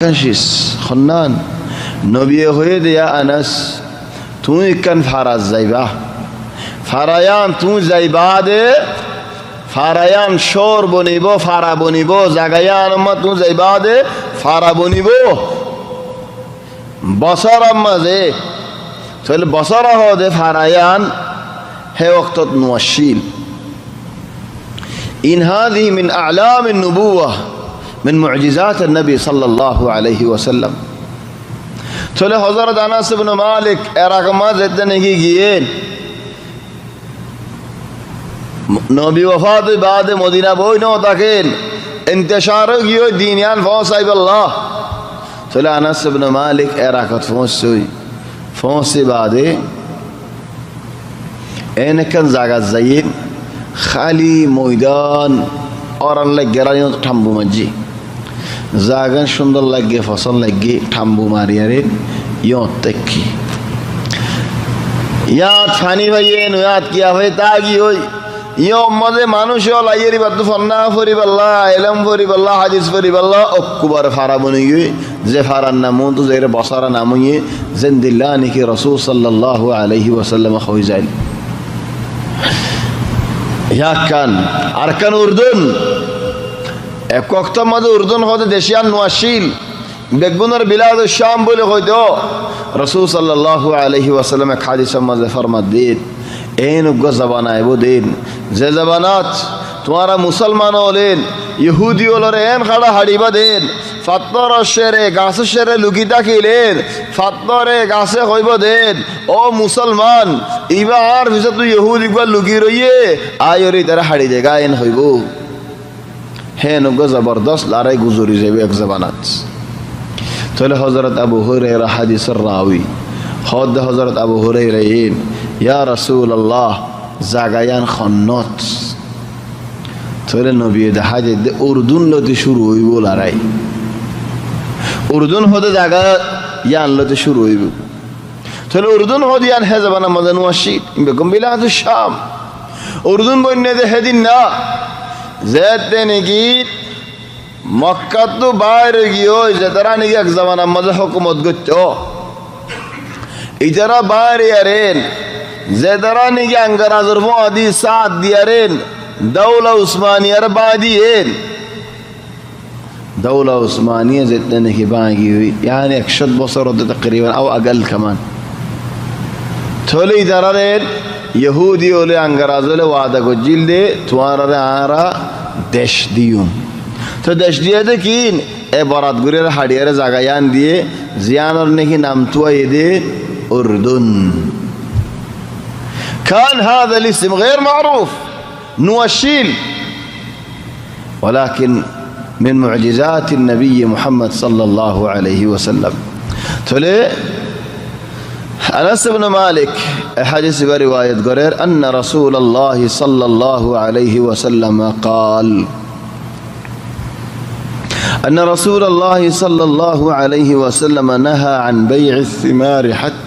Kanshis Khonnan Nabi hoye de ya Anas tu kan faraz zaiba farayan tu zaiba de farayan shor bonibo fara bonibo zagayan amma tu zaiba de fara bonibo basara maze tole basara ho de farayan he waqtat nuwashil in hadhi min a'lam an-nubuwah من معجزات النبي صلى الله عليه وسلم تقول حضرت أنس بن مالك إراقما زدن گیین نبی وفات بعد مدینہ بوئی نو تاکین انتشار گیو دینیان فوس عیب اللہ تقول أنس بن مالك إراقت فوس سوئی فوس بعد اینکن زاگت زیین خالی میدان اور اللہ گرانیوں ٹھمبو مجی জাগান সুন্দর লাগে ফসল লাগে ঠাম্বু মারিয়ারে ইয়ত তেকি ইয়াত funny ভাইয়ে নুয়াত কিয়া হয় তাগি হই ইয় মদে মানুষ লাইয়েরি বাদ ফন্না ফরিবাল্লাহ ইলম ফরিবাল্লাহ হাদিস ফরিবাল্লাহ অকুবার ফারা বনি গই যে ফারান নাম তো যে বসারা নামই জিন্দিল্লাহ নিকি রাসূল সাল্লাল্লাহু আলাইহি ওয়াসাল্লাম হই যায় ইয়া কান আরকান উর্দুন এক ওয়াক্ত মাঝে উর্দুন হতে দেশিয়ান নোয়াশিল বেগুনের বিলাদ শাম বলে হইতো রাসূল সাল্লাল্লাহু আলাইহি ওয়াসাল্লাম এক হাদিসের মাঝে ফরমাত দিন এই নুগো জবানা এবো দিন যে জবানাত তোমারা মুসলমান হলেন ইহুদি হলরে এন খাড়া হাড়িবা দেন ফাত্তর শেরে গাছে শেরে লুকিতা খেলেন ফাত্তরে গাছে হইব দেন ও মুসলমান ইবা আর ভিসা তুই ইহুদি একবার লুকি রইয়ে আয়রি তারা হাড়ি দে গায়েন হইব হে নুগো জবরদস্ত লড়াই গুজরি যাবে এক জবানাত তাহলে হযরত আবু হুরায়রা হাদিসের রাওয়ী খোদ হযরত আবু হুরায়রা ইয়া রাসূলুল্লাহ জাগায়ান খন্নত তাহলে নবী দেখা যায় উর্দুন লতে শুরু হইব লড়াই উর্দুন হতে জায়গা ইয়ান লতে শুরু হইব তাহলে উর্দুন হতে ইয়ান হে জবানা মদন ওয়াশিদ বেগম বিলাদুশ শাম উর্দুন বন্যে দে হেদিন না যেতে নাকি মক্কা তো বাইরে গিয়ে যে তারা নাকি এক জামানা মধ্যে হুকুমত করত ইতারা বাইরে আরেন যে তারা নাকি আঙ্গারাজের মুআদি সাদ দিয়ারেন দৌলা উসমানিয়ার বাদিয়েন দৌলা উসমানিয়া যেতে নাকি বাগি हुई يعني 100 বছর হতে तकरीबन او اقل كمان থলে ইতারারেন ইহুদি ওলে আঙ্গারাজলে ওয়াদা গজিল দে তোমারে আরা দেশ দিও তো দেশ দিয়ে দেখিন এ বরাতগুরের হাড়িয়ারে জাগায়ান দিয়ে জিয়ানর নাকি নাম তুয়াই দে উর্দুন كان هذا الاسم غير معروف نواشيل ولكن من معجزات النبي محمد صلى الله عليه وسلم تولي أنس بن مالك حديث برواية قرير أن رسول الله صلى الله عليه وسلم قال أن رسول الله صلى الله عليه وسلم نهى عن بيع الثمار حتى